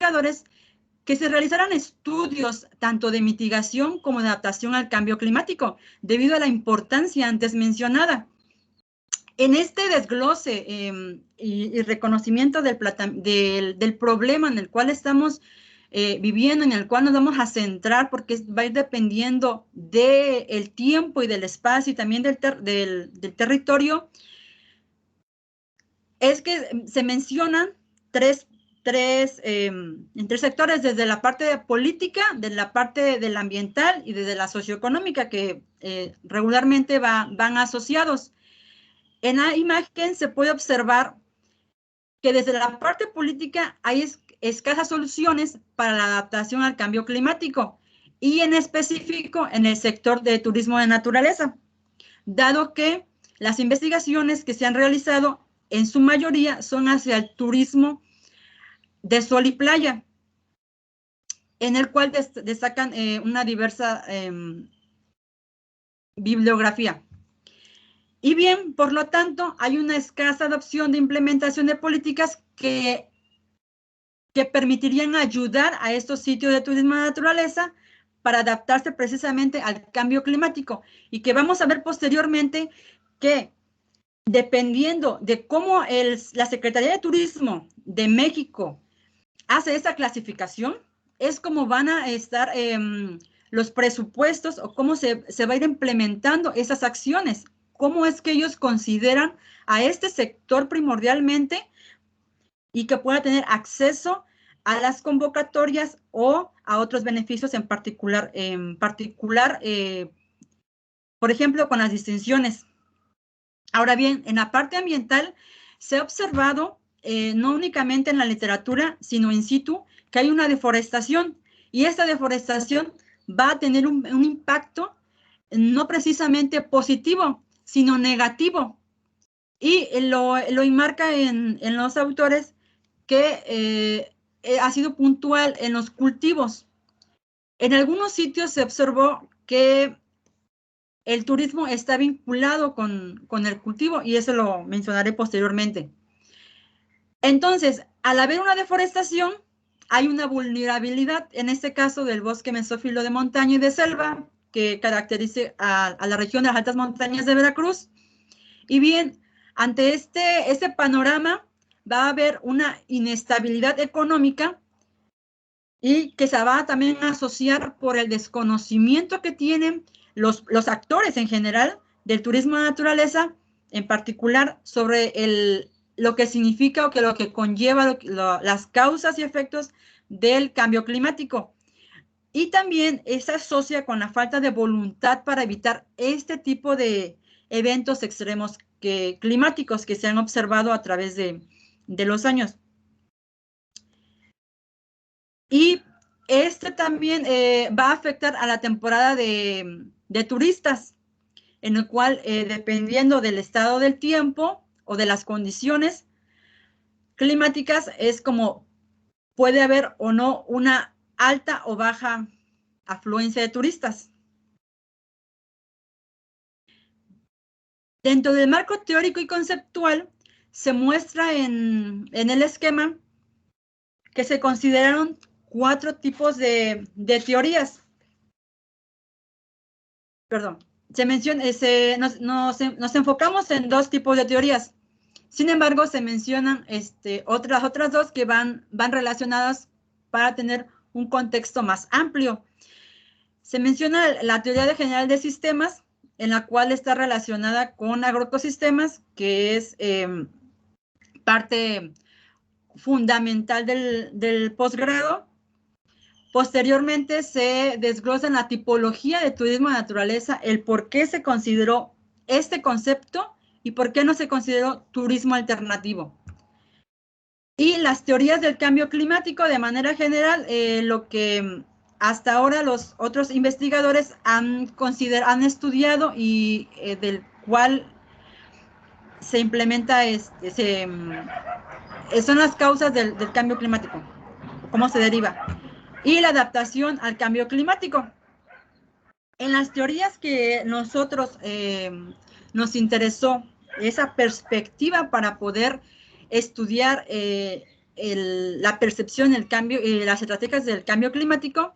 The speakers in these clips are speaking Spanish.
investigadores que se realizaran estudios tanto de mitigación como de adaptación al cambio climático, debido a la importancia antes mencionada. En este desglose y reconocimiento del problema en el cual estamos viviendo, en el cual nos vamos a centrar, porque va a ir dependiendo del tiempo y del espacio y también del territorio, es que se mencionan tres sectores, desde la parte de política, de la parte de la ambiental y desde la socioeconómica, que regularmente van asociados. En la imagen se puede observar que desde la parte política hay escasas soluciones para la adaptación al cambio climático, y en específico en el sector de turismo de naturaleza, dado que las investigaciones que se han realizado en su mayoría son hacia el turismo de sol y playa, en el cual destacan una diversa bibliografía. Y bien, por lo tanto, hay una escasa adopción de implementación de políticas que permitirían ayudar a estos sitios de turismo de naturaleza para adaptarse precisamente al cambio climático, y que vamos a ver posteriormente que, dependiendo de cómo la Secretaría de Turismo de México hace esa clasificación, es como van a estar los presupuestos, o cómo se va a ir implementando esas acciones, cómo es que ellos consideran a este sector primordialmente y que pueda tener acceso a las convocatorias o a otros beneficios en particular, por ejemplo, con las distinciones. Ahora bien, en la parte ambiental se ha observado, no únicamente en la literatura, sino in situ, que hay una deforestación, y esta deforestación va a tener un impacto no precisamente positivo, sino negativo, y lo enmarca en los autores que ha sido puntual en los cultivos. En algunos sitios se observó que el turismo está vinculado con el cultivo, y eso lo mencionaré posteriormente. Entonces, al haber una deforestación, hay una vulnerabilidad, en este caso del bosque mesófilo de montaña y de selva, que caracteriza a la región de las altas montañas de Veracruz. Y bien, ante este panorama, va a haber una inestabilidad económica, y que se va también a asociar por el desconocimiento que tienen los actores en general del turismo de naturaleza, en particular sobre lo que significa o lo que conlleva las causas y efectos del cambio climático. Y también se asocia con la falta de voluntad para evitar este tipo de eventos extremos climáticos que se han observado a través de los años. Y también va a afectar a la temporada de turistas, en el cual, dependiendo del estado del tiempo o de las condiciones climáticas, es como puede haber o no una alta o baja afluencia de turistas. Dentro del marco teórico y conceptual, se muestra en el esquema que se consideraron 4 tipos de teorías. Perdón, se menciona, nos enfocamos en 2 tipos de teorías. Sin embargo, se mencionan otras 2 que van relacionadas para tener un contexto más amplio. Se menciona la teoría general de sistemas, en la cual está relacionada con agroecosistemas, que es parte fundamental del posgrado. Posteriormente se desglosa en la tipología de turismo de naturaleza el por qué se consideró este concepto y por qué no se consideró turismo alternativo. Y las teorías del cambio climático, de manera general, lo que hasta ahora los otros investigadores han estudiado y del cual se implementa, son las causas del cambio climático, cómo se deriva, y la adaptación al cambio climático. En las teorías que nosotros nos interesó esa perspectiva para poder estudiar la percepción, el cambio y las estrategias del cambio climático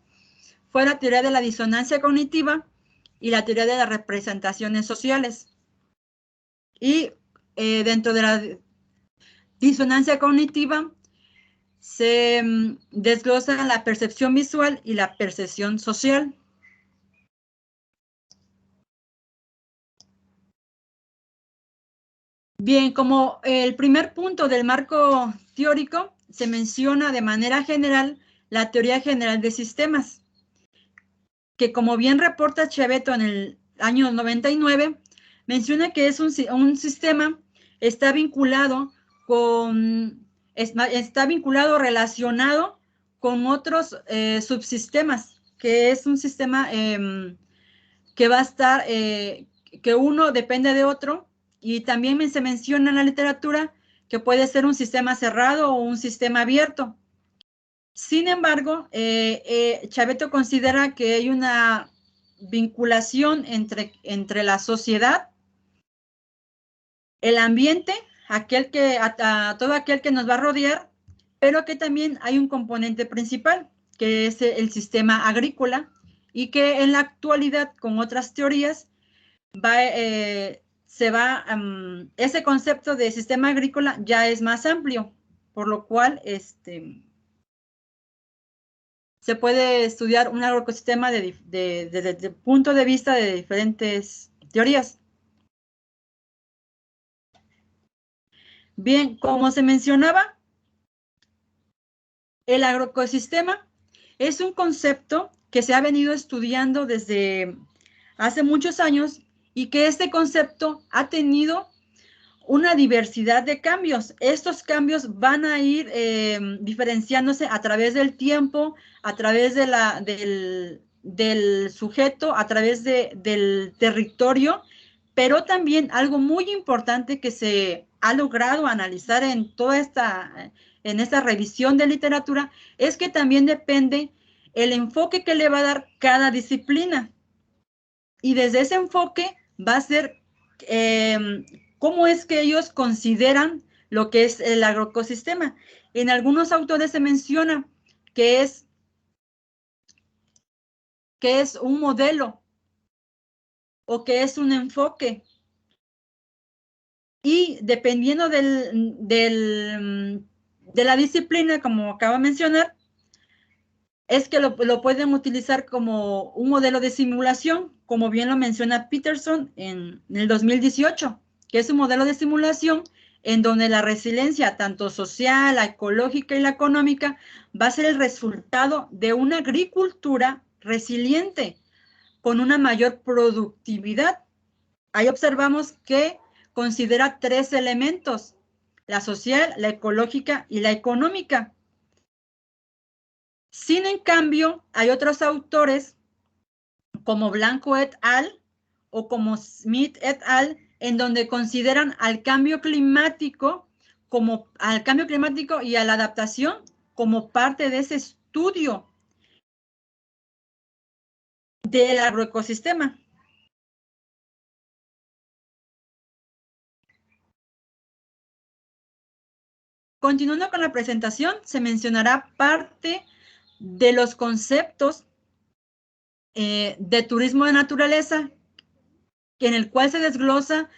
fue la teoría de la disonancia cognitiva y la teoría de las representaciones sociales. Y dentro de la disonancia cognitiva se desglosa la percepción visual y la percepción social. Bien, como el primer punto del marco teórico, se menciona de manera general la teoría general de sistemas, que como bien reporta Chiavetto en el año 99, menciona que es un sistema, está vinculado relacionado con otros subsistemas, que es un sistema que va a estar, que uno depende de otro, y también se menciona en la literatura que puede ser un sistema cerrado o un sistema abierto. Sin embargo, Chiavetto considera que hay una vinculación entre la sociedad, el ambiente, todo aquel que nos va a rodear, pero que también hay un componente principal, que es el sistema agrícola, y que en la actualidad, con otras teorías, ese concepto de sistema agrícola ya es más amplio, por lo cual se puede estudiar un agroecosistema desde el punto de vista de diferentes teorías. Bien, como se mencionaba, el agroecosistema es un concepto que se ha venido estudiando desde hace muchos años y que este concepto ha tenido una diversidad de cambios. Estos cambios van a ir diferenciándose a través del tiempo, a través del sujeto, a través del territorio, pero también algo muy importante que se ha logrado analizar en esta revisión de literatura es que también depende el enfoque que le va a dar cada disciplina. Y desde ese enfoque va a ser cómo es que ellos consideran lo que es el agroecosistema. En algunos autores se menciona que es un modelo o que es un enfoque. Y dependiendo de la disciplina, como acabo de mencionar, es que lo pueden utilizar como un modelo de simulación, como bien lo menciona Peterson en el 2018, que es un modelo de simulación en donde la resiliencia, tanto social, la ecológica y la económica, va a ser el resultado de una agricultura resiliente, con una mayor productividad. Ahí observamos que considera 3 elementos: la social, la ecológica y la económica. Sin en cambio, hay otros autores como Blanco et al. O como Smith et al., en donde consideran al cambio climático y a la adaptación como parte de ese estudio del agroecosistema. Continuando con la presentación, se mencionará parte de los conceptos de turismo de naturaleza, en el cual se desglosa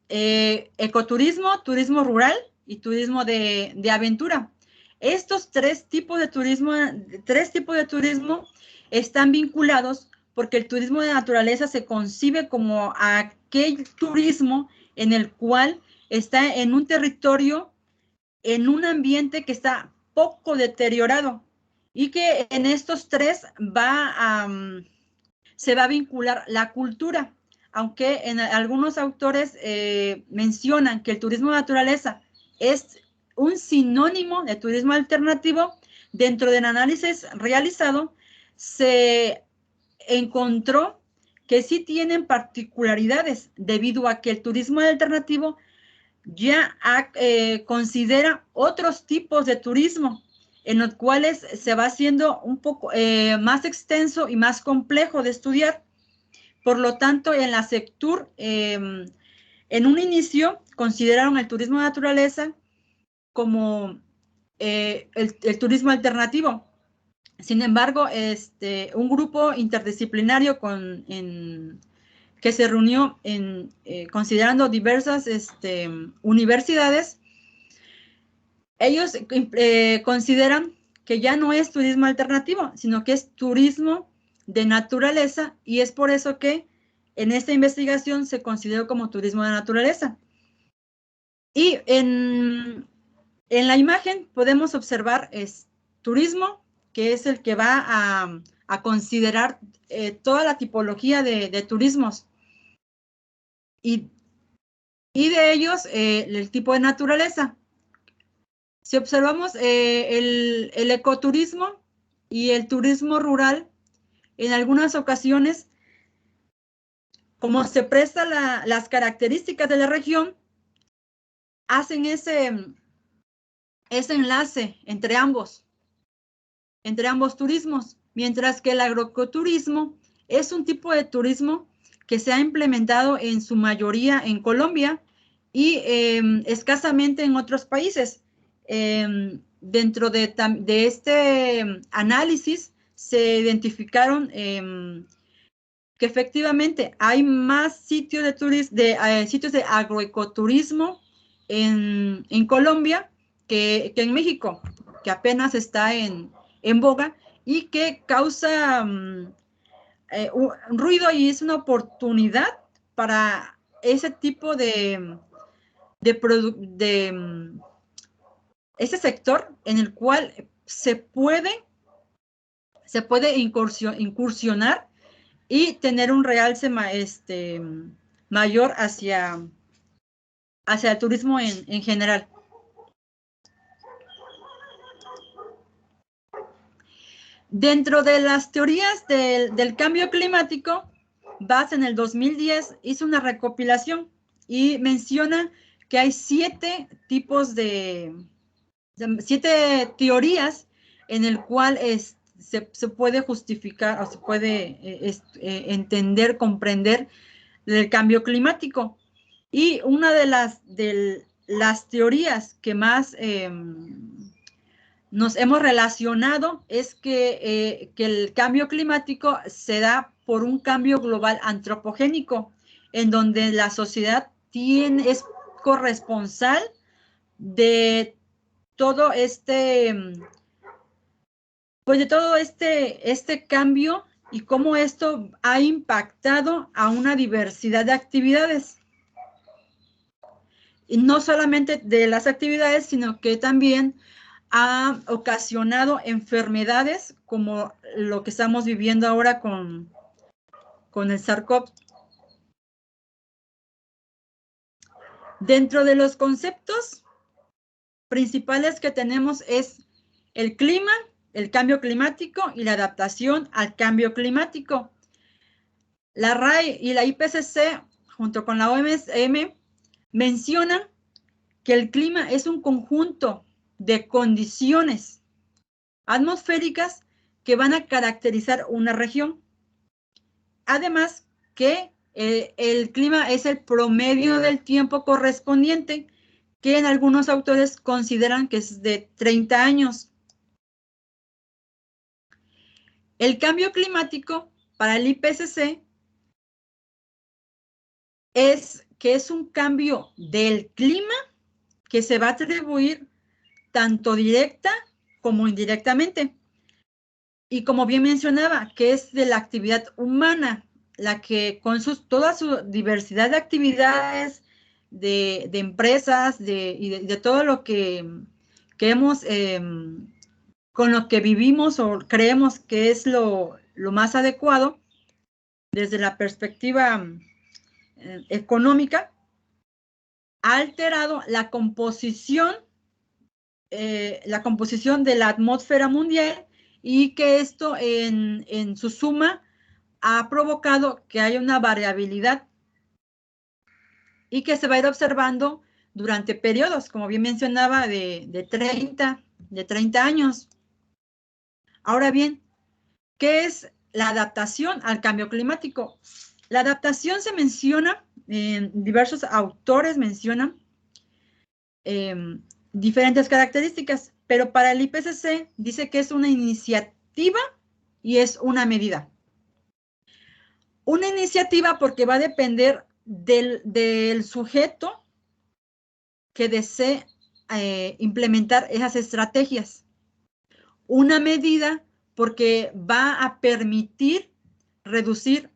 ecoturismo, turismo rural y turismo de aventura. Estos tres tipos de turismo están vinculados porque el turismo de naturaleza se concibe como aquel turismo en el cual está en un territorio, en un ambiente que está poco deteriorado, y que en estos tres se va a vincular la cultura, aunque en algunos autores mencionan que el turismo de naturaleza es un sinónimo de turismo alternativo. Dentro del análisis realizado se encontró que sí tienen particularidades, debido a que el turismo alternativo ya considera otros tipos de turismo, en los cuales se va haciendo un poco más extenso y más complejo de estudiar. Por lo tanto, en la Sectur, en un inicio, consideraron el turismo de naturaleza como el turismo alternativo. Sin embargo, un grupo interdisciplinario que se reunió considerando diversas universidades, ellos consideran que ya no es turismo alternativo, sino que es turismo de naturaleza, y es por eso que en esta investigación se consideró como turismo de naturaleza. Y en la imagen podemos observar turismo, que es el que va a considerar toda la tipología de turismos. Y de ellos, el tipo de naturaleza. Si observamos el ecoturismo y el turismo rural, en algunas ocasiones, como se presta las características de la región, hacen ese enlace entre ambos turismos, mientras que el agroecoturismo es un tipo de turismo que se ha implementado en su mayoría en Colombia y escasamente en otros países. Dentro de este análisis se identificaron que efectivamente hay más sitios sitios de agroecoturismo en Colombia que en México, que apenas está en boga y que causa un ruido, y es una oportunidad para ese tipo de ese sector en el cual se puede incursionar y tener un realce mayor hacia el turismo en general. Dentro de las teorías del cambio climático, Bass en el 2010 hizo una recopilación y menciona que hay 7 teorías en el cual se puede justificar o se puede entender, comprender el cambio climático. Y una de las teorías que más nos hemos relacionado es que el cambio climático se da por un cambio global antropogénico, en donde la sociedad es corresponsal de todo este cambio y cómo esto ha impactado a una diversidad de actividades. Y no solamente de las actividades, sino que también ha ocasionado enfermedades como lo que estamos viviendo ahora con el SARS-CoV. Dentro de los conceptos principales que tenemos es el clima, el cambio climático y la adaptación al cambio climático. La RAE y la IPCC, junto con la OMS, mencionan que el clima es un conjunto de condiciones atmosféricas que van a caracterizar una región. Además que el clima es el promedio del tiempo correspondiente, que en algunos autores consideran que es de 30 años. El cambio climático para el IPCC es que es un cambio del clima que se va a atribuir tanto directa como indirectamente. Y como bien mencionaba, que es de la actividad humana, la que con toda su diversidad de actividades, de empresas, y de todo lo que hemos, con lo que vivimos o creemos que es lo más adecuado desde la perspectiva económica, ha alterado la composición de la atmósfera mundial, y que esto en su suma ha provocado que haya una variabilidad y que se va a ir observando durante periodos, como bien mencionaba, de 30 años. Ahora bien, ¿qué es la adaptación al cambio climático? La adaptación se menciona, diversos autores mencionan diferentes características. pero para el IPCC dice que es una iniciativa y es una medida. Una iniciativa porque va a depender del sujeto que desee implementar esas estrategias. Una medida porque va a permitir reducir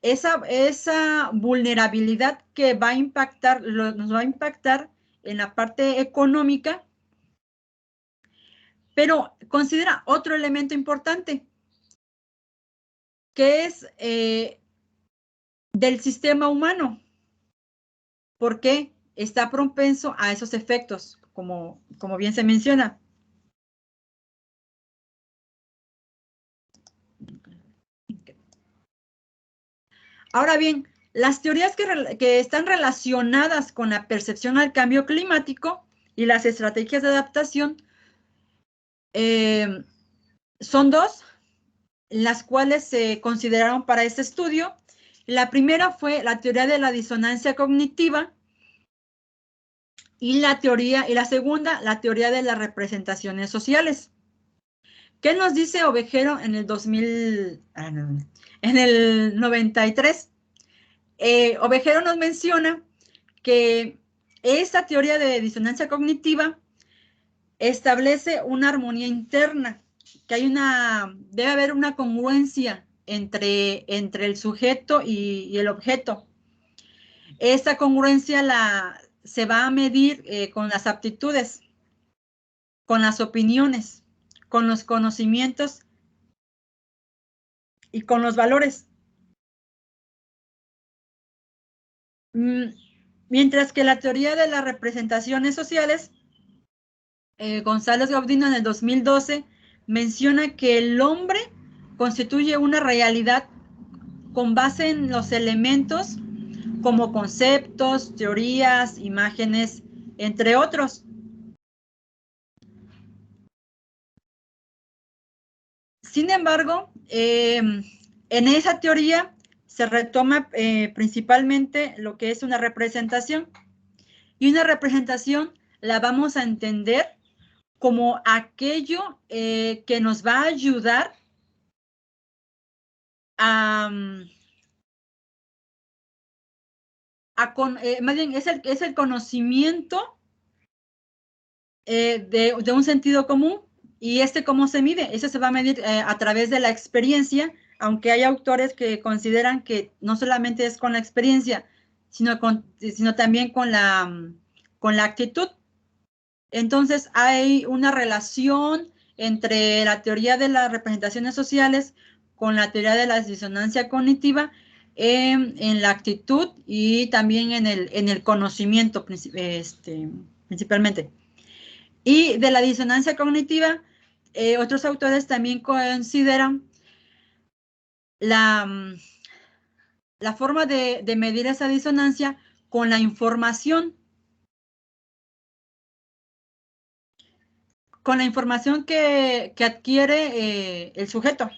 esa vulnerabilidad que va a impactar, nos va a impactar en la parte económica, pero considera otro elemento importante, que es del sistema humano. ¿Por qué? Está propenso a esos efectos, como bien se menciona. Ahora bien, las teorías que están relacionadas con la percepción al cambio climático y las estrategias de adaptación son dos, las cuales se consideraron para este estudio. La primera fue la teoría de la disonancia cognitiva y la segunda, la teoría de las representaciones sociales. ¿Qué nos dice Ovejero en el 93? Ovejero nos menciona que esta teoría de disonancia cognitiva establece una armonía interna, que debe haber una congruencia entre el sujeto y el objeto. Esta congruencia se va a medir con las aptitudes, con las opiniones, con los conocimientos y con los valores. Mientras que la teoría de las representaciones sociales, González Gaudino en el 2012 menciona que el hombre constituye una realidad con base en los elementos como conceptos, teorías, imágenes, entre otros. Sin embargo, en esa teoría se retoma principalmente lo que es una representación. Y una representación la vamos a entender como aquello que nos va a ayudar más bien es el conocimiento de un sentido común. ¿Y cómo se mide? Eso se va a medir a través de la experiencia, aunque hay autores que consideran que no solamente es con la experiencia, sino también con la actitud. Entonces, hay una relación entre la teoría de las representaciones sociales con la teoría de la disonancia cognitiva en la actitud y también en el conocimiento principalmente. Y de la disonancia cognitiva, otros autores también consideran la forma de medir esa disonancia con la información. Con la información que adquiere el sujeto.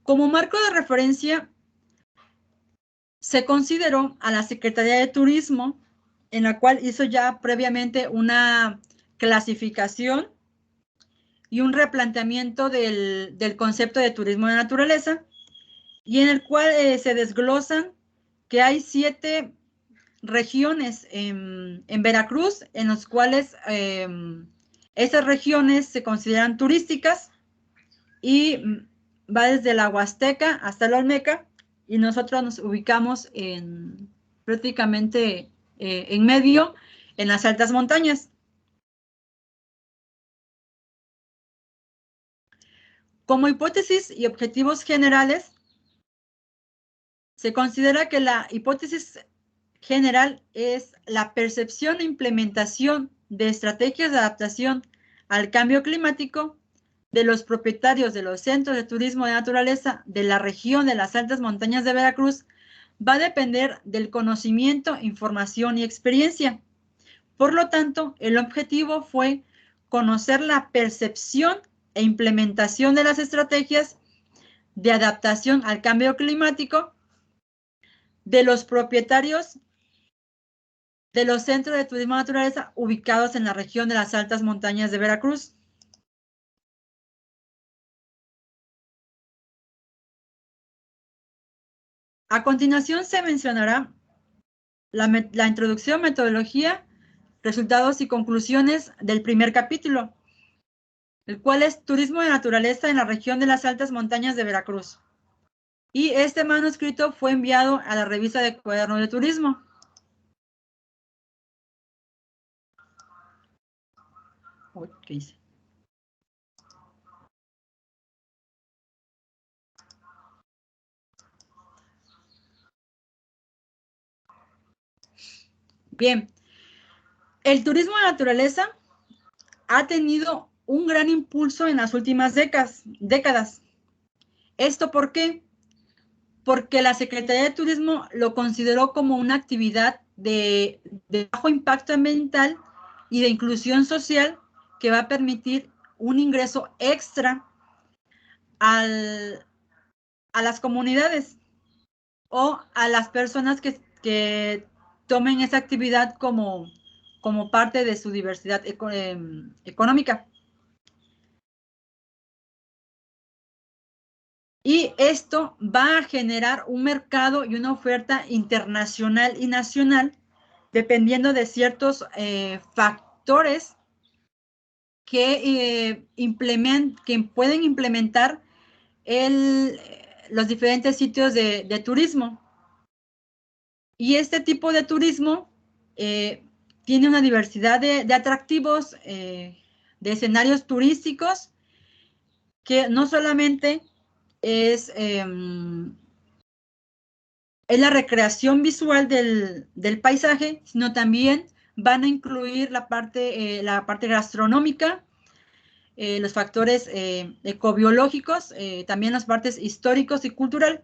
Como marco de referencia, se consideró a la Secretaría de Turismo, en la cual hizo ya previamente una clasificación y un replanteamiento del concepto de turismo de naturaleza, y en el cual se desglosan que hay 7 regiones en Veracruz, en los cuales esas regiones se consideran turísticas y va desde la Huasteca hasta la Olmeca, y nosotros nos ubicamos prácticamente en medio, en las altas montañas. Como hipótesis y objetivos generales, se considera que la hipótesis general es la percepción e implementación de estrategias de adaptación al cambio climático de los propietarios de los centros de turismo de naturaleza de la región de las altas montañas de Veracruz va a depender del conocimiento, información y experiencia. Por lo tanto, el objetivo fue conocer la percepción e implementación de las estrategias de adaptación al cambio climático de los propietarios de los centros de turismo de naturaleza ubicados en la región de las altas montañas de Veracruz. A continuación se mencionará la introducción, metodología, resultados y conclusiones del primer capítulo, el cual es Turismo de Naturaleza en la región de las altas montañas de Veracruz. Y este manuscrito fue enviado a la revista de Cuaderno de Turismo. Uy, ¿qué hice? Bien, el turismo de naturaleza ha tenido un gran impulso en las últimas décadas. ¿Esto por qué? Porque la Secretaría de Turismo lo consideró como una actividad de bajo impacto ambiental y de inclusión social que va a permitir un ingreso extra a las comunidades o a las personas que tomen esa actividad como parte de su diversidad económica. Y esto va a generar un mercado y una oferta internacional y nacional dependiendo de ciertos factores que pueden implementar los diferentes sitios de turismo. Y este tipo de turismo tiene una diversidad de atractivos, de escenarios turísticos, que no solamente es la recreación visual del paisaje, sino también van a incluir la parte gastronómica, los factores ecobiológicos, también las partes históricos y cultural.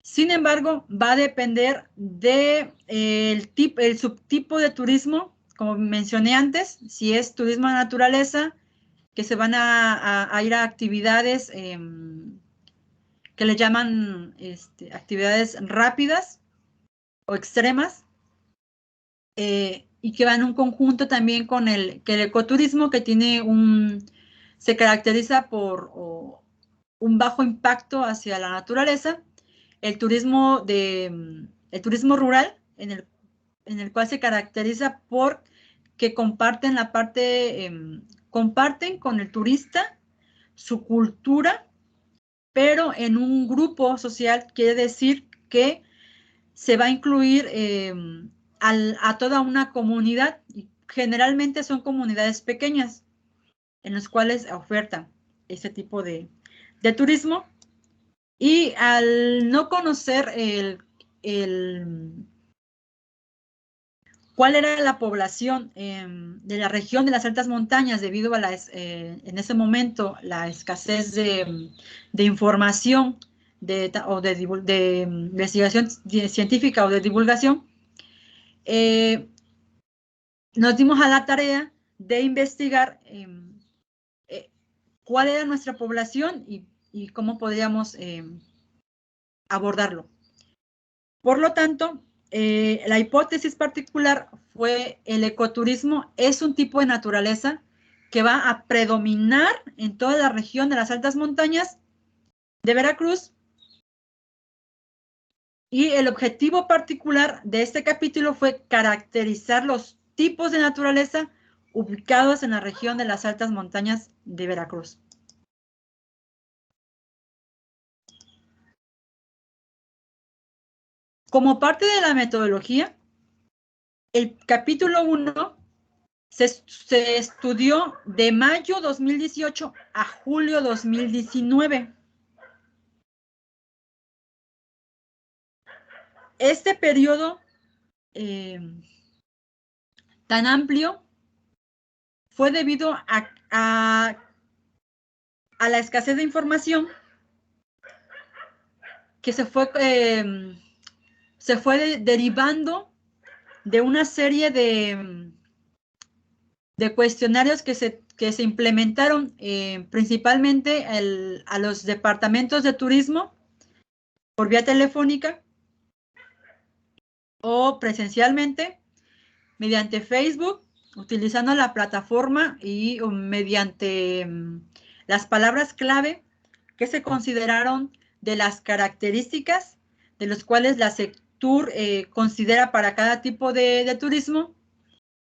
Sin embargo, va a depender del el subtipo de turismo, como mencioné antes, si es turismo de naturaleza, que se van a ir a actividades que le llaman actividades rápidas o extremas, y que van en un conjunto también con el ecoturismo, que se caracteriza por un bajo impacto hacia la naturaleza, el turismo rural, en el cual se caracteriza por que comparten comparten con el turista su cultura, pero en un grupo social. Quiere decir que se va a incluir a toda una comunidad, y generalmente son comunidades pequeñas en las cuales ofertan ese tipo de turismo. Y al no conocer cuál era la población de la región de las altas montañas, debido a en ese momento la escasez de información o de investigación científica o de divulgación, nos dimos a la tarea de investigar cuál era nuestra población y cómo podríamos abordarlo. Por lo tanto, la hipótesis particular fue: el ecoturismo es un tipo de naturaleza que va a predominar en toda la región de las altas montañas de Veracruz, y el objetivo particular de este capítulo fue caracterizar los tipos de naturaleza ubicados en la región de las altas montañas de Veracruz. Como parte de la metodología, el capítulo 1 se estudió de mayo 2018 a julio 2019. Este periodo tan amplio fue debido a la escasez de información que se fue derivando de una serie de cuestionarios que se implementaron principalmente a los departamentos de turismo por vía telefónica, o presencialmente, mediante Facebook, utilizando la plataforma y mediante las palabras clave que se consideraron de las características de los cuales la Sectur considera para cada tipo de turismo,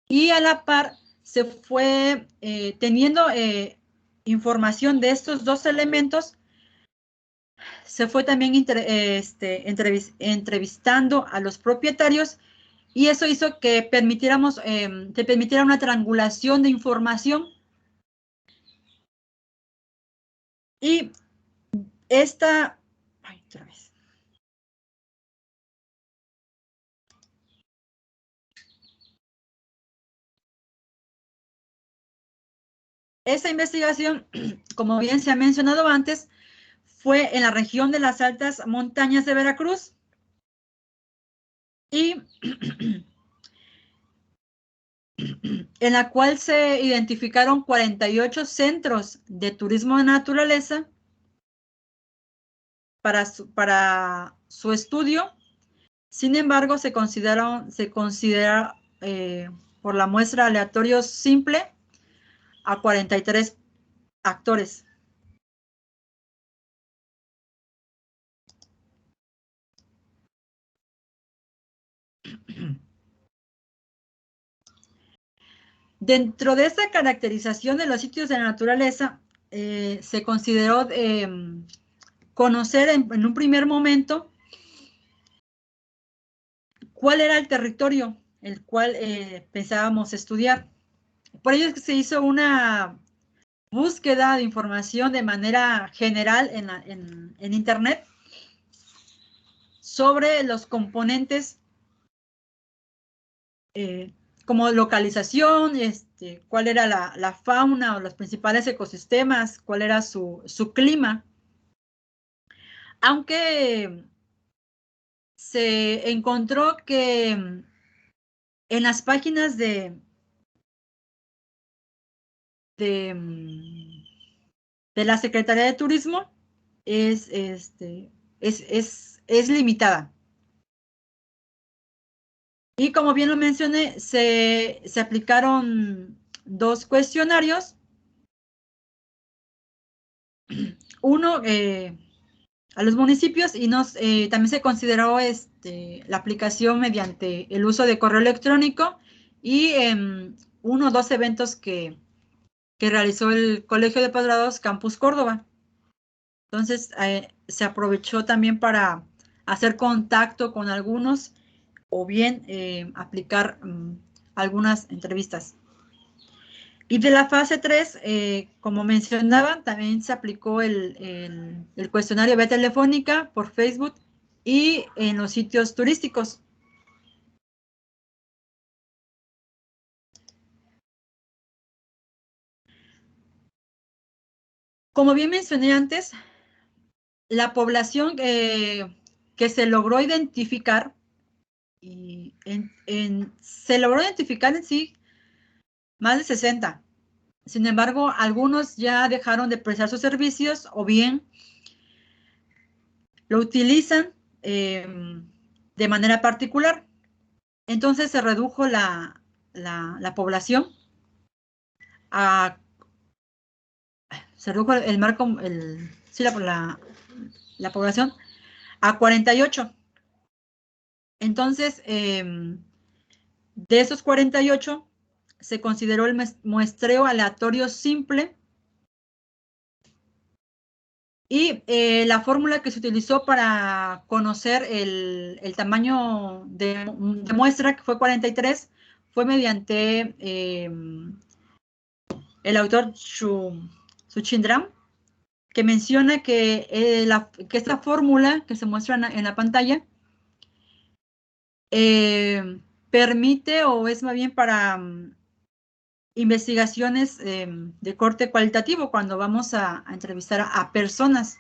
y a la par se fue teniendo información de estos dos elementos, se fue también entrevistando a los propietarios, y eso hizo que permitiera una triangulación de información. Y esta, ay, otra vez. Esta investigación, como bien se ha mencionado antes, fue en la región de las altas montañas de Veracruz, y en la cual se identificaron 48 centros de turismo de naturaleza para su estudio. Sin embargo, se considera por la muestra aleatorio simple a 43 actores. Dentro de esta caracterización de los sitios de la naturaleza, se consideró conocer en un primer momento cuál era el territorio el cual pensábamos estudiar. Por ello es que se hizo una búsqueda de información de manera general en Internet sobre los componentes como localización, cuál era la fauna o los principales ecosistemas, cuál era su clima. Aunque se encontró que en las páginas de la Secretaría de Turismo es limitada. Y como bien lo mencioné, se aplicaron 2 cuestionarios. Uno a los municipios, y también se consideró la aplicación mediante el uso de correo electrónico, y 1 o 2 eventos que realizó el Colegio de Posgrados Campus Córdoba. Entonces, se aprovechó también para hacer contacto con algunos, o bien aplicar algunas entrevistas. Y de la fase 3, como mencionaba, también se aplicó el cuestionario vía telefónica, por Facebook y en los sitios turísticos. Como bien mencioné antes, la población que se logró identificar, se logró identificar en sí más de 60. Sin embargo, algunos ya dejaron de prestar sus servicios, o bien lo utilizan de manera particular. Entonces se redujo la población se redujo el marco, sí, la población a 48. Entonces, de esos 48, se consideró el muestreo aleatorio simple, y la fórmula que se utilizó para conocer el tamaño de muestra, que fue 43, fue mediante el autor Suchindram, que menciona que esta fórmula que se muestra en la pantalla permite, o es más bien para investigaciones de corte cualitativo, cuando vamos a entrevistar a personas.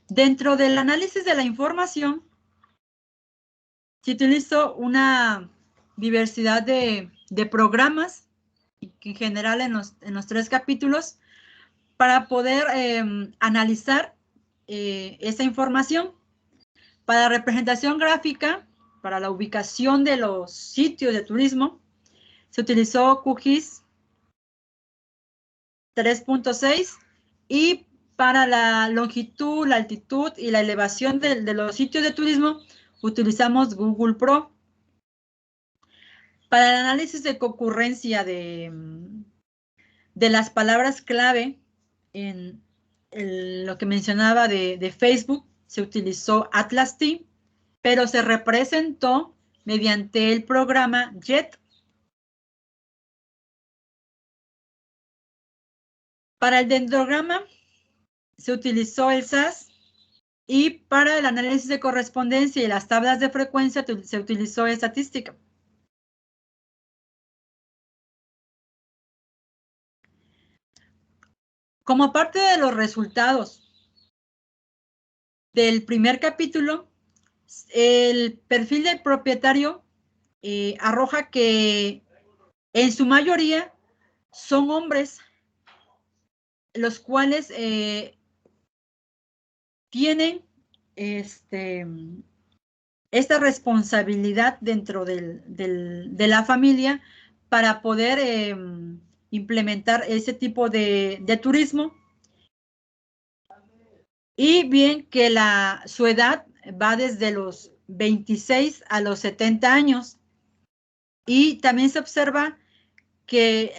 Dentro del análisis de la información, se utilizó una diversidad de programas, que en general en los 3 capítulos para poder analizar esa información. Para representación gráfica, para la ubicación de los sitios de turismo, se utilizó QGIS 3.6 y para la longitud, la altitud y la elevación de los sitios de turismo utilizamos Google Pro. Para el análisis de concurrencia de las palabras clave en lo que mencionaba de Facebook, se utilizó Atlas-T, pero se representó mediante el programa JET. Para el dendrograma se utilizó el SAS y para el análisis de correspondencia y las tablas de frecuencia se utilizó estadística. Como parte de los resultados del primer capítulo, el perfil del propietario arroja que en su mayoría son hombres, los cuales tienen esta responsabilidad dentro de la familia para poder implementar ese tipo de turismo. Y bien que su edad va desde los 26 a los 70 años. Y también se observa que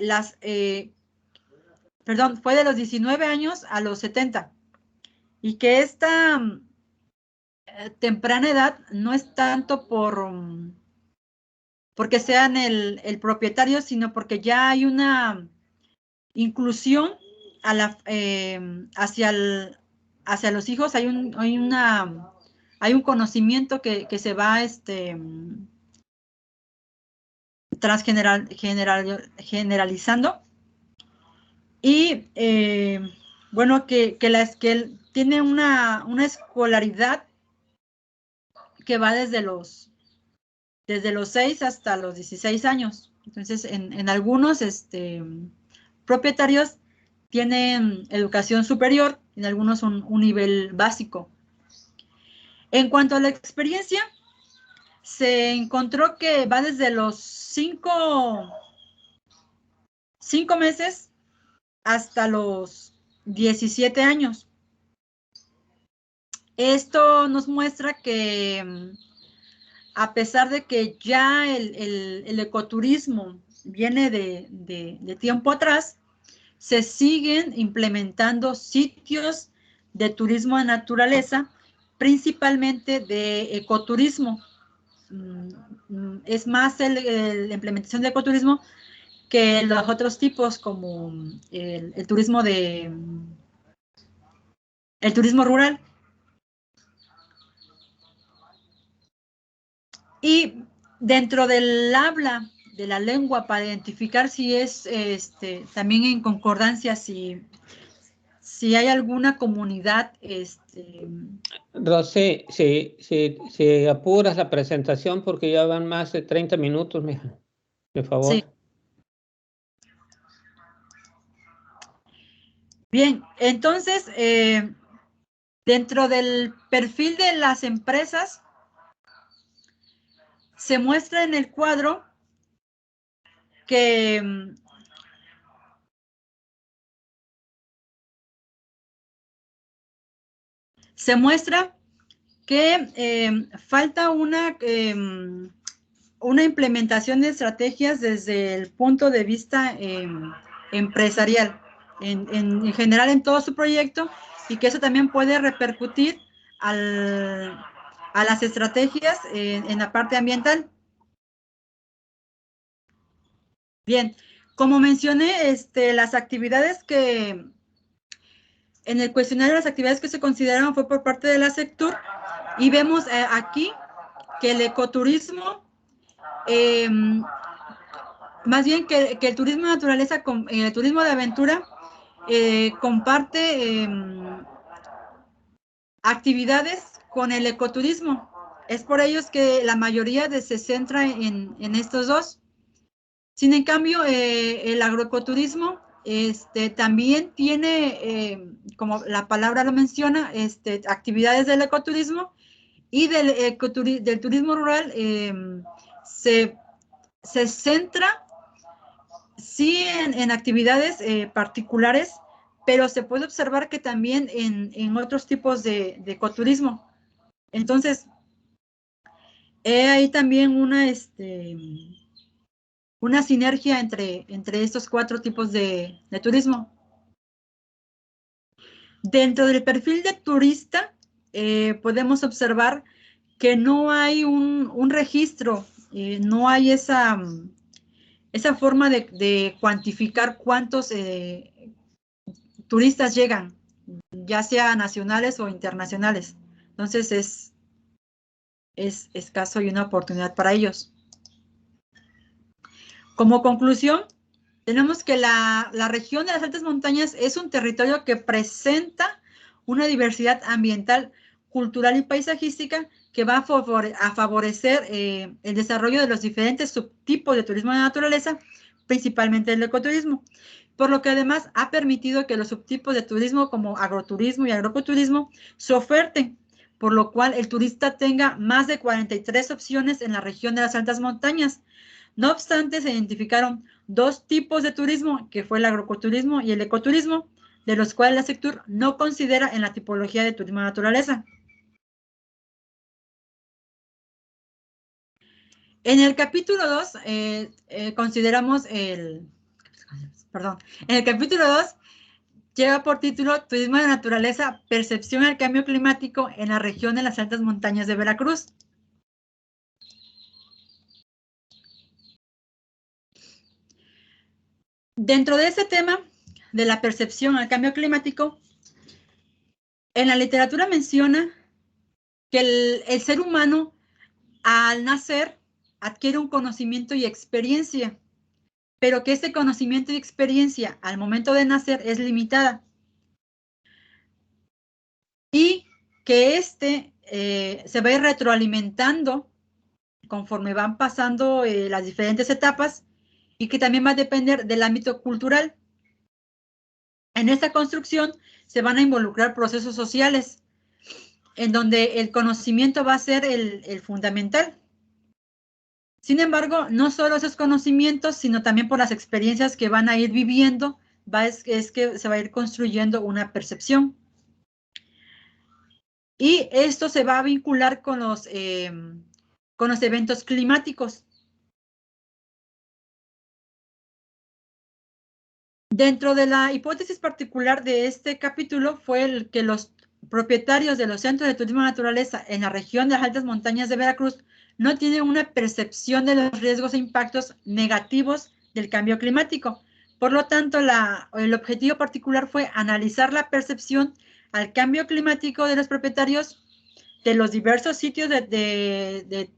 fue de los 19 años a los 70. Y que esta temprana edad no es tanto porque sean el propietario, sino porque ya hay una inclusión hacia los hijos, hay un conocimiento que se va generalizando. Y bueno, que él tiene una escolaridad que va desde los 6 hasta los 16 años. Entonces, en algunos propietarios tienen educación superior, en algunos un nivel básico. En cuanto a la experiencia, se encontró que va desde los 5 meses hasta los 17 años. Esto nos muestra que a pesar de que ya el ecoturismo viene de tiempo atrás, se siguen implementando sitios de turismo de naturaleza, principalmente de ecoturismo. Es más la implementación de ecoturismo que los otros tipos, como el turismo rural. Y dentro del habla de la lengua, para identificar si es también en concordancia, si hay alguna comunidad. Rosé, si apuras la presentación porque ya van más de 30 minutos, mija, por favor. Sí. Bien, entonces, dentro del perfil de las empresas, se muestra en el cuadro que falta una implementación de estrategias desde el punto de vista empresarial, en general en todo su proyecto, y que eso también puede repercutir a las estrategias en la parte ambiental. Bien, como mencioné, las actividades que en el cuestionario, las actividades que se consideraron fue por parte de la Sectur, y vemos aquí que el ecoturismo, más bien que el turismo de naturaleza, el turismo de aventura, comparte actividades con el ecoturismo. Es por ello que la mayoría se centra en estos dos. Sin en cambio, el agroecoturismo también tiene, como la palabra lo menciona, actividades del ecoturismo y del turismo rural. Se centra, sí, en actividades particulares, pero se puede observar que también en otros tipos de ecoturismo. Entonces, hay también una sinergia entre estos 4 tipos de turismo. Dentro del perfil de turista, podemos observar que no hay un registro, no hay esa forma de cuantificar cuántos turistas llegan, ya sea nacionales o internacionales. Entonces es escaso y una oportunidad para ellos. Como conclusión, tenemos que la región de las altas montañas es un territorio que presenta una diversidad ambiental, cultural y paisajística que va a favorecer el desarrollo de los diferentes subtipos de turismo de naturaleza, principalmente el ecoturismo, por lo que además ha permitido que los subtipos de turismo como agroturismo y agroecoturismo se oferten, por lo cual el turista tenga más de 43 opciones en la región de las altas montañas. No obstante, se identificaron 2 tipos de turismo, que fue el agroecoturismo y el ecoturismo, de los cuales la Sectur no considera en la tipología de turismo de naturaleza. En el capítulo 2, consideramos en el capítulo 2 lleva por título Turismo de Naturaleza, percepción al cambio climático en la región de las altas montañas de Veracruz. Dentro de ese tema de la percepción al cambio climático, en la literatura menciona que el ser humano al nacer adquiere un conocimiento y experiencia, pero que ese conocimiento y experiencia al momento de nacer es limitada. Y que se va a ir retroalimentando conforme van pasando las diferentes etapas y que también va a depender del ámbito cultural. En esta construcción se van a involucrar procesos sociales en donde el conocimiento va a ser el fundamental. Sin embargo, no solo esos conocimientos, sino también por las experiencias que van a ir viviendo, es que se va a ir construyendo una percepción. Y esto se va a vincular con los eventos climáticos. Dentro de la hipótesis particular de este capítulo fue el que los propietarios de los centros de turismo de naturaleza en la región de las altas montañas de Veracruz no tienen una percepción de los riesgos e impactos negativos del cambio climático. Por lo tanto, el objetivo particular fue analizar la percepción al cambio climático de los propietarios de los diversos sitios de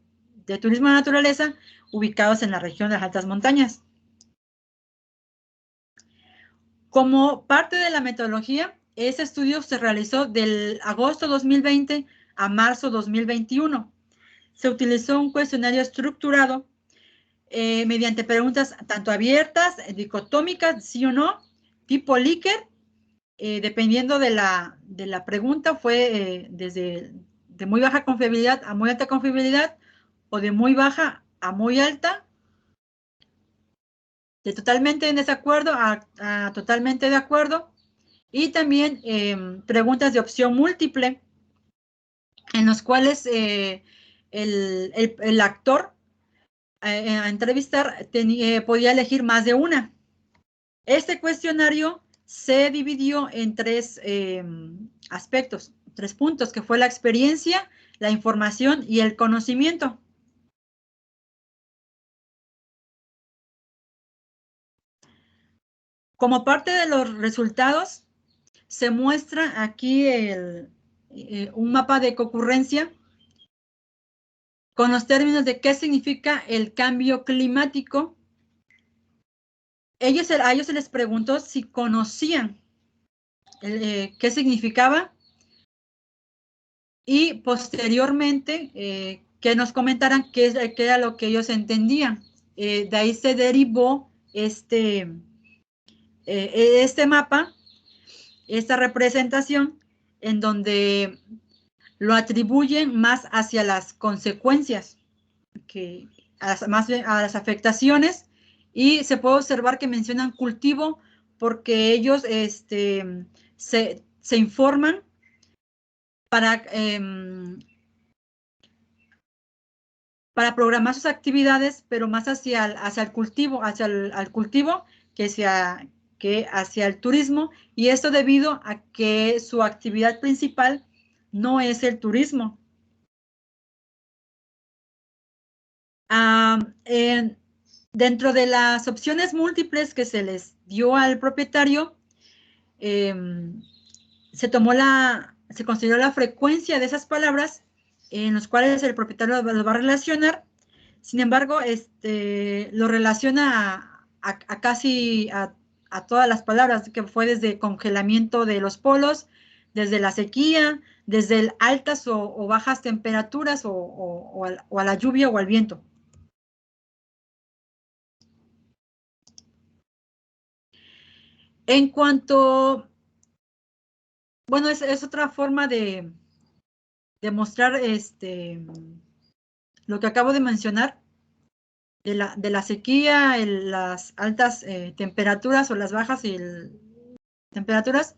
turismo de naturaleza ubicados en la región de las altas montañas. Como parte de la metodología, ese estudio se realizó del agosto 2020 a marzo 2021. Se utilizó un cuestionario estructurado mediante preguntas tanto abiertas, dicotómicas, sí o no, tipo Likert, dependiendo de la pregunta, fue desde de muy baja confiabilidad a muy alta confiabilidad o de muy baja a muy alta, de totalmente en desacuerdo a totalmente de acuerdo, y también preguntas de opción múltiple, en los cuales el actor a entrevistar podía elegir más de una. Este cuestionario se dividió en 3 aspectos, 3 puntos, que fue la experiencia, la información y el conocimiento. Como parte de los resultados, se muestra aquí un mapa de concurrencia con los términos de qué significa el cambio climático. A ellos se les preguntó si conocían qué significaba y posteriormente que nos comentaran qué era lo que ellos entendían. De ahí se derivó este este mapa, esta representación, en donde lo atribuyen más hacia las consecuencias, más bien a las afectaciones, y se puede observar que mencionan cultivo porque ellos se informan para programar sus actividades, pero más hacia el cultivo, al cultivo que hacia el turismo, y esto debido a que su actividad principal no es el turismo. Dentro de las opciones múltiples que se les dio al propietario, se consideró la frecuencia de esas palabras en los cuales el propietario los va a relacionar. Sin embargo, lo relaciona a casi a todas las palabras, que fue desde congelamiento de los polos, desde la sequía, desde altas o bajas temperaturas, o a la lluvia o al viento. En cuanto, bueno, es otra forma de mostrar lo que acabo de mencionar, de la sequía, las altas temperaturas o las bajas temperaturas,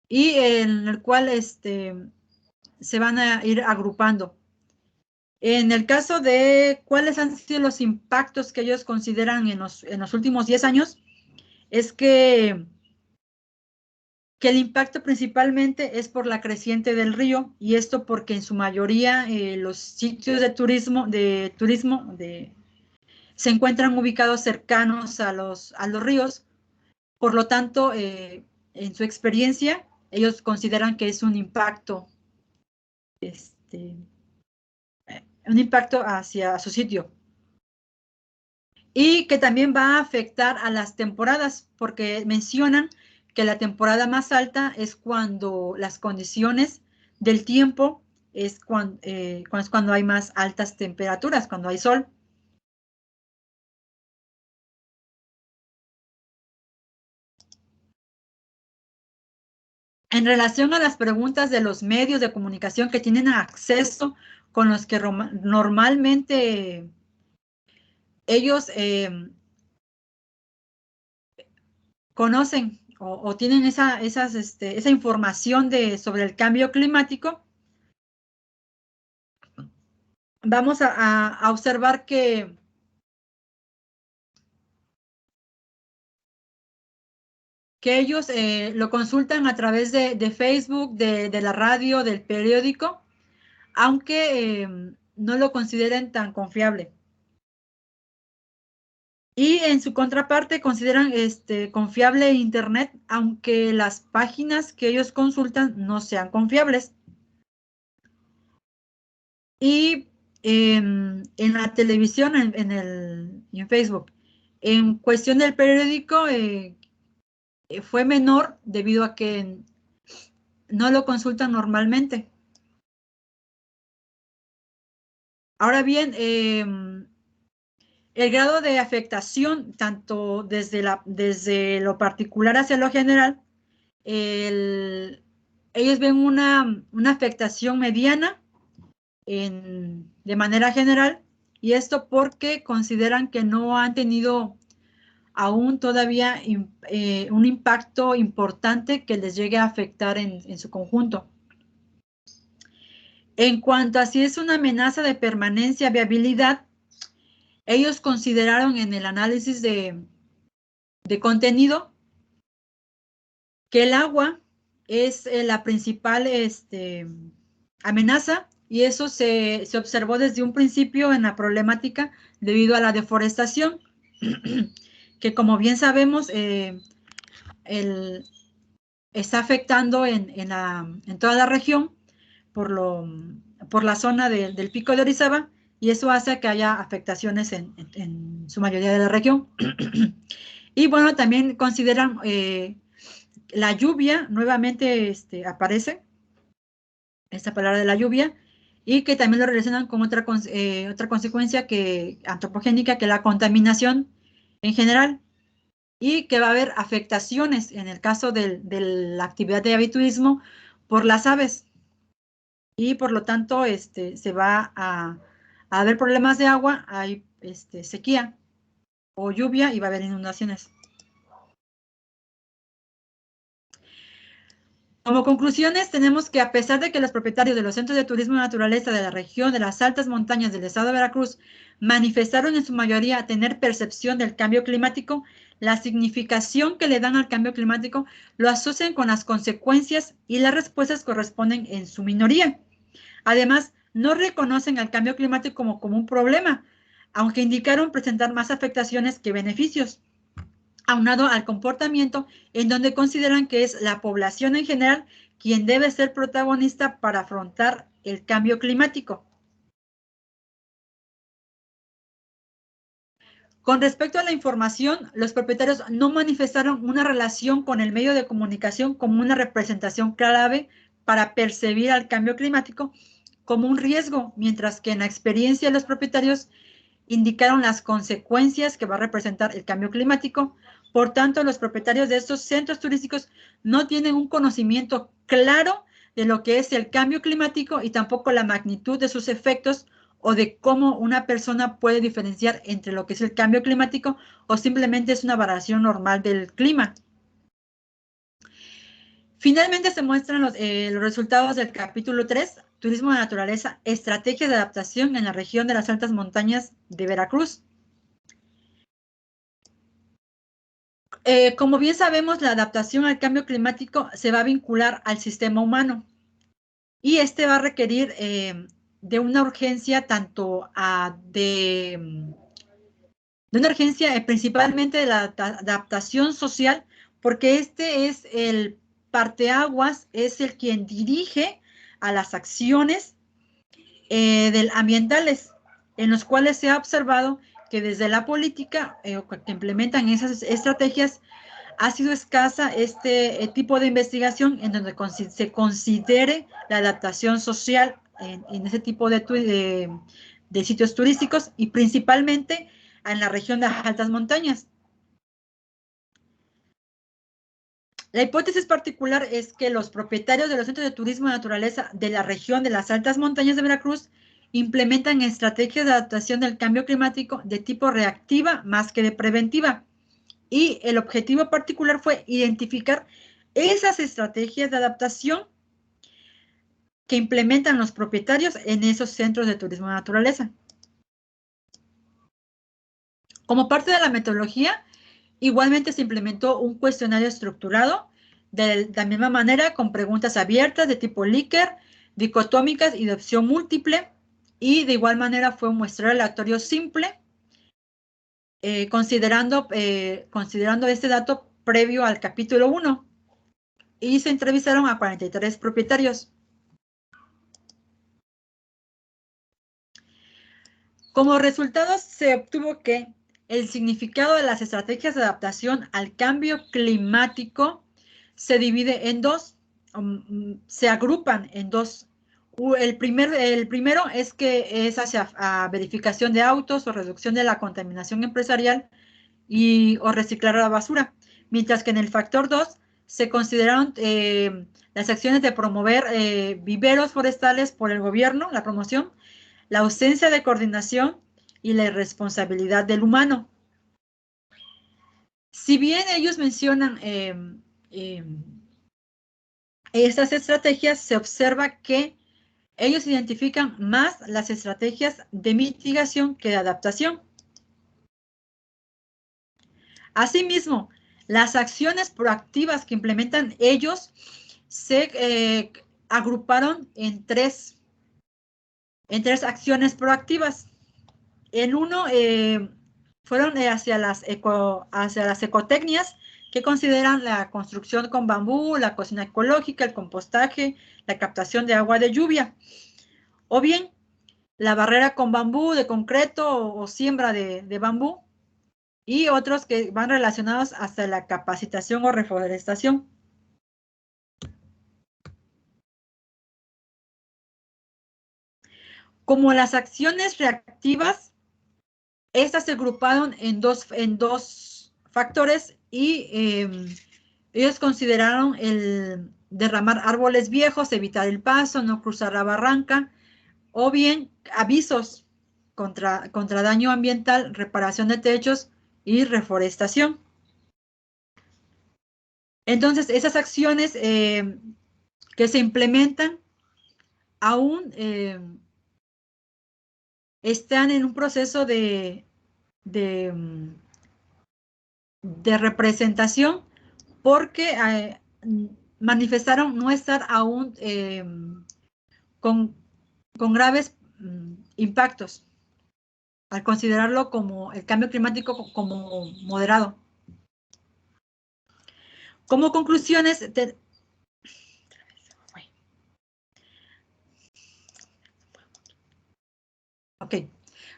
y en el cual se van a ir agrupando. En el caso de cuáles han sido los impactos que ellos consideran en los últimos 10 años, es que el impacto principalmente es por la creciente del río, y esto porque en su mayoría los sitios de turismo se encuentran ubicados cercanos a los ríos. Por lo tanto, en su experiencia, ellos consideran que es un impacto hacia su sitio. Y que también va a afectar a las temporadas, porque mencionan que la temporada más alta es cuando las condiciones del tiempo es cuando hay más altas temperaturas, cuando hay sol. En relación a las preguntas de los medios de comunicación que tienen acceso, con los que normalmente ellos conocen o tienen esa información sobre el cambio climático, vamos a observar que ellos lo consultan a través de Facebook, de la radio, del periódico, aunque no lo consideren tan confiable. Y en su contraparte consideran confiable Internet, aunque las páginas que ellos consultan no sean confiables. Y en la televisión, en Facebook, en cuestión del periódico, fue menor debido a que no lo consultan normalmente. Ahora bien, el grado de afectación, tanto desde lo particular hacia lo general, ellos ven una afectación mediana de manera general, y esto porque consideran que no han tenido aún todavía un impacto importante que les llegue a afectar en su conjunto. En cuanto a si es una amenaza de permanencia, viabilidad, ellos consideraron en el análisis de contenido que el agua es la principal amenaza, y eso se observó desde un principio en la problemática debido a la deforestación, que como bien sabemos está afectando en toda la región por la zona del Pico de Orizaba, y eso hace que haya afectaciones en su mayoría de la región. Y bueno, también consideran la lluvia, nuevamente aparece esta palabra de la lluvia, y que también lo relacionan con otra consecuencia antropogénica, que la contaminación en general. y que va a haber afectaciones en el caso de la actividad de aviturismo por las aves. Y por lo tanto, se va a haber problemas de agua, hay sequía o lluvia y va a haber inundaciones. Como conclusiones, tenemos que a pesar de que los propietarios de los centros de turismo de naturaleza de la región de las altas montañas del estado de Veracruz manifestaron en su mayoría tener percepción del cambio climático, la significación que le dan al cambio climático lo asocian con las consecuencias y las respuestas corresponden en su minoría. Además, no reconocen al cambio climático como un problema, aunque indicaron presentar más afectaciones que beneficios, aunado al comportamiento en donde consideran que es la población en general quien debe ser protagonista para afrontar el cambio climático. Con respecto a la información, los propietarios no manifestaron una relación con el medio de comunicación como una representación clave para percibir al cambio climático como un riesgo, mientras que en la experiencia de los propietarios indicaron las consecuencias que va a representar el cambio climático. Por tanto, los propietarios de estos centros turísticos no tienen un conocimiento claro de lo que es el cambio climático y tampoco la magnitud de sus efectos o de cómo una persona puede diferenciar entre lo que es el cambio climático o simplemente es una variación normal del clima. Finalmente se muestran los resultados del capítulo 3, Turismo de Naturaleza, Estrategias de Adaptación en la región de las altas montañas de Veracruz. Como bien sabemos, la adaptación al cambio climático se va a vincular al sistema humano y va a requerir de una urgencia tanto de una urgencia principalmente de la adaptación social, porque es el parteaguas, es el quien dirige a las acciones ambientales, en los cuales se ha observado que desde la política que implementan esas estrategias ha sido escasa tipo de investigación en donde se considere la adaptación social en ese tipo de sitios turísticos y principalmente en la región de las altas montañas. La hipótesis particular es que los propietarios de los centros de turismo de naturaleza de la región de las altas montañas de Veracruz implementan estrategias de adaptación del cambio climático de tipo reactiva más que de preventiva. Y el objetivo particular fue identificar esas estrategias de adaptación que implementan los propietarios en esos centros de turismo de naturaleza. Como parte de la metodología, igualmente se implementó un cuestionario estructurado de la misma manera con preguntas abiertas de tipo Likert, dicotómicas y de opción múltiple. Y de igual manera fue un muestreo aleatorio simple, considerando este dato previo al capítulo 1. Y se entrevistaron a 43 propietarios. Como resultado, se obtuvo que el significado de las estrategias de adaptación al cambio climático se divide en dos, se agrupan en dos. El primero es que es hacia verificación de autos o reducción de la contaminación empresarial o reciclar la basura, mientras que en el factor 2 se consideraron las acciones de promover viveros forestales por el gobierno, la promoción, la ausencia de coordinación y la irresponsabilidad del humano. Si bien ellos mencionan estas estrategias, se observa que ellos identifican más las estrategias de mitigación que de adaptación. Asimismo, las acciones proactivas que implementan ellos se agruparon en tres acciones proactivas. En uno fueron hacia las ecotecnias, que consideran la construcción con bambú, la cocina ecológica, el compostaje, la captación de agua de lluvia, o bien la barrera con bambú de concreto o siembra de bambú, y otros que van relacionados hasta la capacitación o reforestación. Como las acciones reactivas, estas se agruparon en dos factores y ellos consideraron el derramar árboles viejos, evitar el paso, no cruzar la barranca, o bien avisos contra daño ambiental, reparación de techos y reforestación. Entonces, esas acciones que se implementan aún están en un proceso de representación, porque manifestaron no estar aún con graves impactos, al considerarlo como el cambio climático como moderado. Como conclusiones,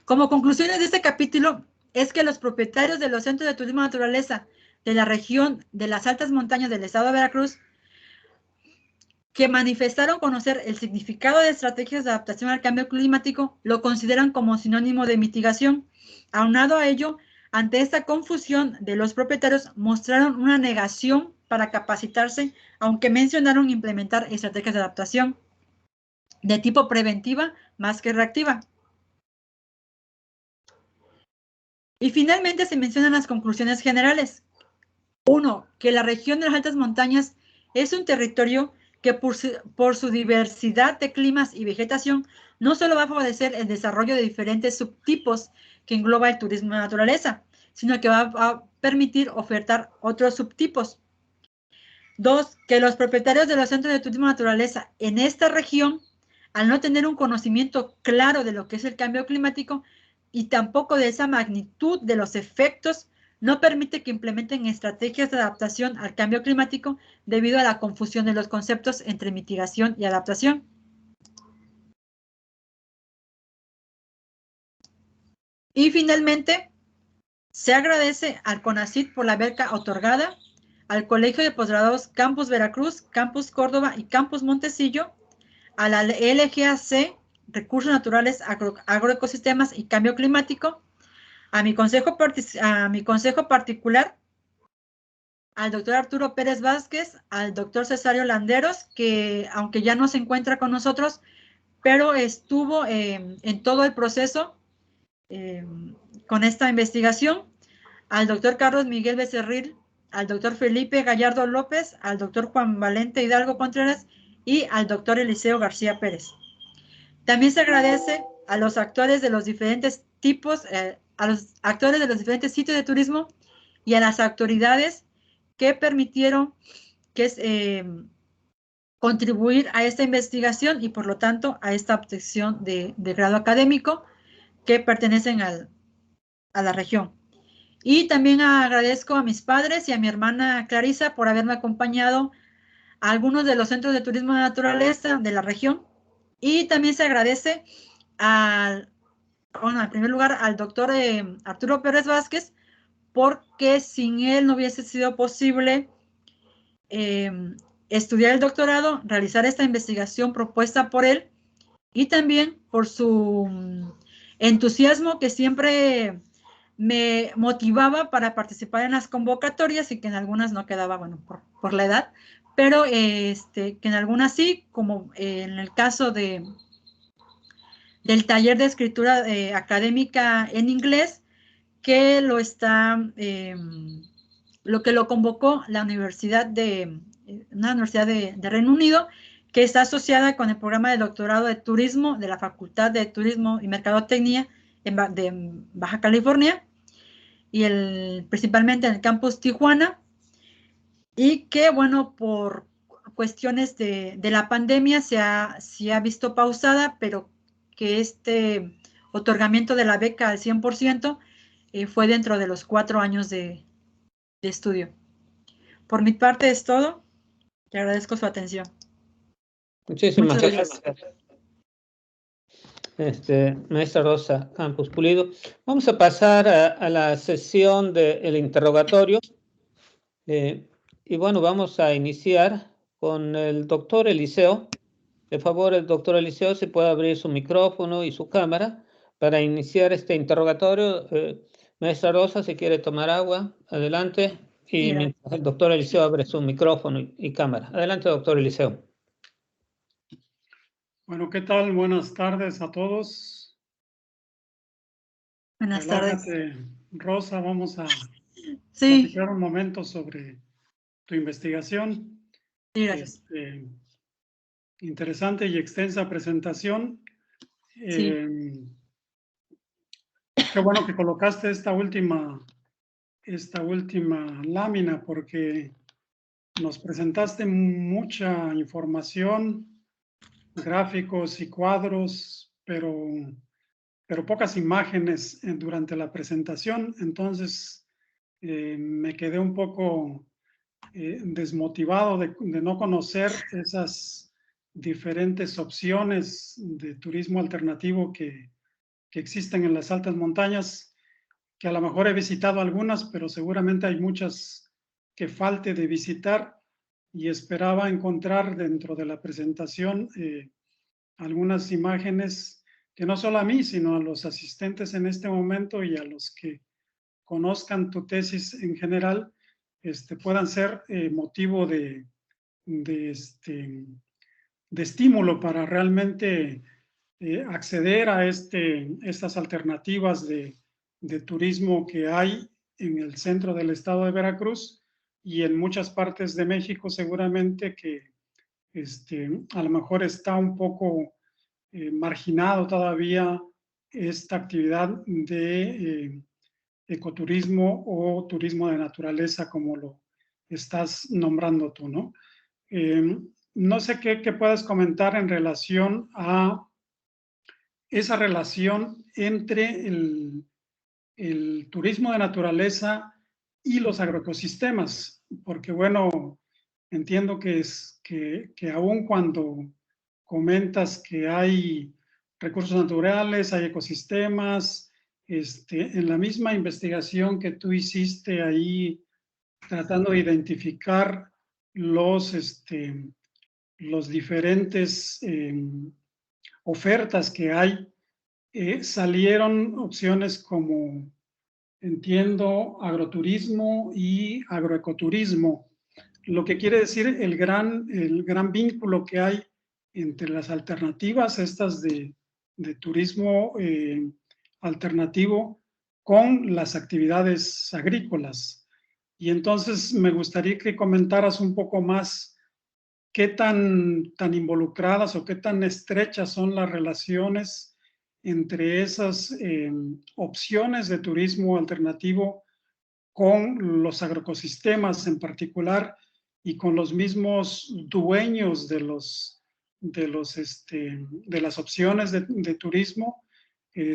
como conclusiones de este capítulo es que los propietarios de los centros de turismo de naturaleza de la región de las altas montañas del estado de Veracruz, que manifestaron conocer el significado de estrategias de adaptación al cambio climático, lo consideran como sinónimo de mitigación. Aunado a ello, ante esta confusión de los propietarios, mostraron una negación para capacitarse, aunque mencionaron implementar estrategias de adaptación de tipo preventiva más que reactiva. Y finalmente se mencionan las conclusiones generales. 1. Que la región de las altas montañas es un territorio que por su diversidad de climas y vegetación no solo va a favorecer el desarrollo de diferentes subtipos que engloba el turismo de naturaleza, sino que va a permitir ofertar otros subtipos. 2. Que los propietarios de los centros de turismo de naturaleza en esta región, al no tener un conocimiento claro de lo que es el cambio climático y tampoco de esa magnitud de los efectos, no permite que implementen estrategias de adaptación al cambio climático debido a la confusión de los conceptos entre mitigación y adaptación. Y finalmente, se agradece al CONACYT por la beca otorgada, al Colegio de Posgraduados Campus Veracruz, Campus Córdoba y Campus Montesillo, a la LGAC, Recursos Naturales, Agroecosistemas y Cambio Climático, a mi consejo particular, al doctor Arturo Pérez Vázquez, al doctor Cesario Landeros, que aunque ya no se encuentra con nosotros, pero estuvo en todo el proceso con esta investigación, al doctor Carlos Miguel Becerril, al doctor Felipe Gallardo López, al doctor Juan Valente Hidalgo Contreras y al doctor Eliseo García Pérez. También se agradece a los actores de los diferentes tipos, a los actores de los diferentes sitios de turismo y a las autoridades que permitieron contribuir a esta investigación y por lo tanto a esta obtención de grado académico que pertenecen a la región. Y también agradezco a mis padres y a mi hermana Clarisa por haberme acompañado a algunos de los centros de turismo de naturaleza de la región. Y también se agradece en primer lugar al doctor Arturo Pérez Vázquez, porque sin él no hubiese sido posible estudiar el doctorado, realizar esta investigación propuesta por él, y también por su entusiasmo que siempre me motivaba para participar en las convocatorias y que en algunas no quedaba, bueno, por la edad, pero que en algunas sí, como en el caso del taller de escritura académica en inglés, que lo convocó la universidad una universidad de Reino Unido, que está asociada con el programa de doctorado de turismo de la Facultad de Turismo y Mercadotecnia de Baja California, y principalmente en el campus Tijuana, y que, bueno, por cuestiones de la pandemia se ha visto pausada, pero que este otorgamiento de la beca al 100% fue dentro de los 4 años de estudio. Por mi parte es todo. Le agradezco su atención. Muchísimas gracias. Maestra Rosa Campos Pulido. Vamos a pasar a la sesión del interrogatorio. Y bueno, vamos a iniciar con el doctor Eliseo. De favor, el doctor Eliseo, si puede abrir su micrófono y su cámara para iniciar este interrogatorio. Maestra Rosa, si quiere tomar agua, adelante. y mientras el doctor Eliseo abre su micrófono y cámara. Adelante, doctor Eliseo. Bueno, ¿qué tal? Buenas tardes a todos. Buenas tardes. Rosa, vamos a platicar un momento sobre tu investigación. Sí, gracias. Interesante y extensa presentación. Sí. Qué bueno que colocaste esta última lámina, porque nos presentaste mucha información, gráficos y cuadros, pero pocas imágenes durante la presentación. Entonces me quedé un poco desmotivado de no conocer esas diferentes opciones de turismo alternativo que existen en las altas montañas, que a lo mejor he visitado algunas, pero seguramente hay muchas que falte de visitar, y esperaba encontrar dentro de la presentación algunas imágenes que no solo a mí, sino a los asistentes en este momento y a los que conozcan tu tesis en general, puedan ser motivo de estímulo para realmente acceder a estas alternativas de turismo que hay en el centro del estado de Veracruz y en muchas partes de México, seguramente que a lo mejor está un poco marginado todavía esta actividad de ecoturismo o turismo de naturaleza, como lo estás nombrando tú, ¿no? No sé qué puedes comentar en relación a esa relación entre el turismo de naturaleza y los agroecosistemas, porque bueno, entiendo que aun cuando comentas que hay recursos naturales, hay ecosistemas, en la misma investigación que tú hiciste ahí, tratando de identificar los diferentes ofertas que hay, salieron opciones como, entiendo, agroturismo y agroecoturismo, lo que quiere decir el gran vínculo que hay entre las alternativas estas de turismo alternativo con las actividades agrícolas. Y entonces me gustaría que comentaras un poco más qué tan involucradas o qué tan estrechas son las relaciones entre esas opciones de turismo alternativo con los agroecosistemas en particular y con los mismos dueños de las opciones de turismo.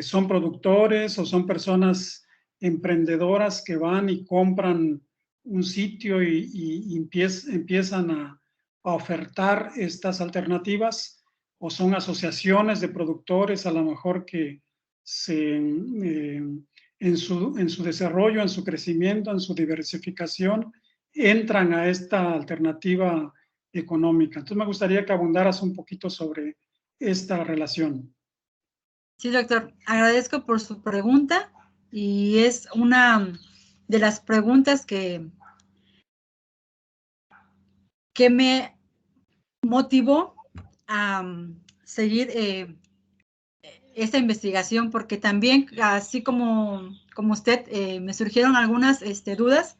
Son productores o son personas emprendedoras que van y compran un sitio y empiezan a ofertar estas alternativas, o son asociaciones de productores a lo mejor que en su desarrollo, en su crecimiento, en su diversificación, entran a esta alternativa económica. Entonces me gustaría que abundaras un poquito sobre esta relación. Sí, doctor, agradezco por su pregunta, y es una de las preguntas que me motivó a seguir esta investigación, porque también, así como usted, me surgieron algunas dudas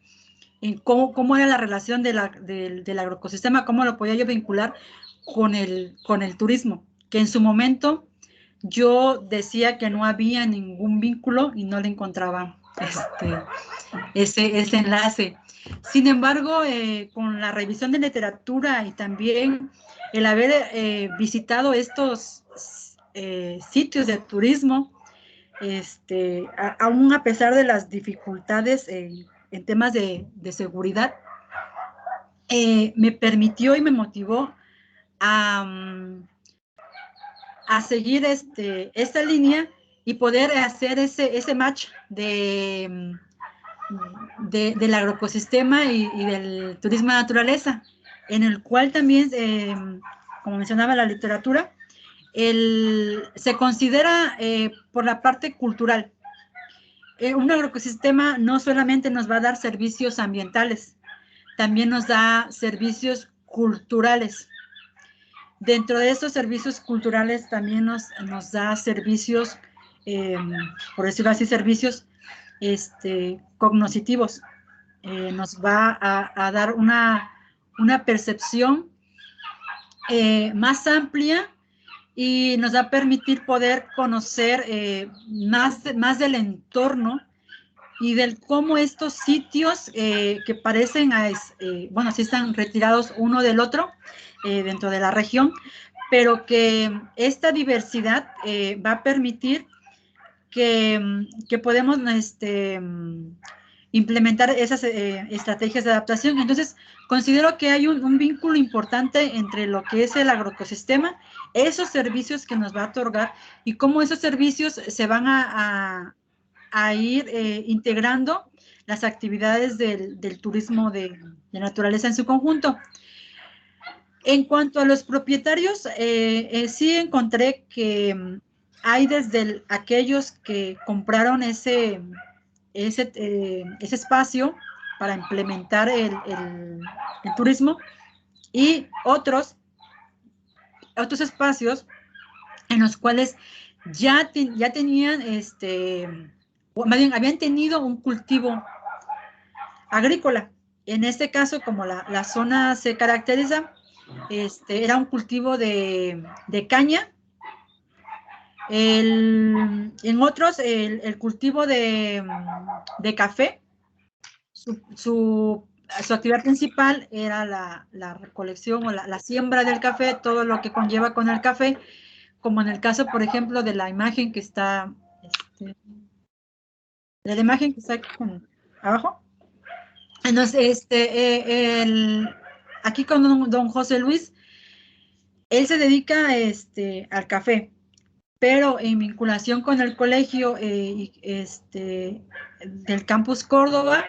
en cómo era la relación del agroecosistema, cómo lo podía yo vincular con el turismo, que en su momento yo decía que no había ningún vínculo y no le encontraba ese enlace. Sin embargo, con la revisión de literatura y también el haber visitado estos sitios de turismo, aún a pesar de las dificultades en temas de seguridad, me permitió y me motivó a seguir esta línea y poder hacer ese match del agroecosistema y del turismo de naturaleza, en el cual también, como mencionaba la literatura, se considera por la parte cultural. un agroecosistema no solamente nos va a dar servicios ambientales, también nos da servicios culturales. Dentro de estos servicios culturales también nos da servicios, por decirlo así, servicios cognitivos. Nos va a dar una percepción más amplia y nos va a permitir poder conocer más del entorno y del cómo estos sitios que parecen, bueno, sí están retirados uno del otro dentro de la región, pero que esta diversidad va a permitir que podemos implementar esas estrategias de adaptación. Entonces, considero que hay un vínculo importante entre lo que es el agroecosistema, esos servicios que nos va a otorgar y cómo esos servicios se van a ir integrando las actividades del turismo de naturaleza en su conjunto. En cuanto a los propietarios, sí encontré que hay desde aquellos que compraron ese espacio para implementar el turismo y otros espacios en los cuales ya tenían, o más bien habían tenido un cultivo agrícola. En este caso, como la zona se caracteriza, era un cultivo de caña. En otros, el cultivo de café. Su actividad principal era la recolección o la siembra del café, todo lo que conlleva con el café, como en el caso, por ejemplo, de la imagen que está, abajo. Entonces, aquí con don José Luis, él se dedica al café, pero en vinculación con el colegio del Campus Córdoba,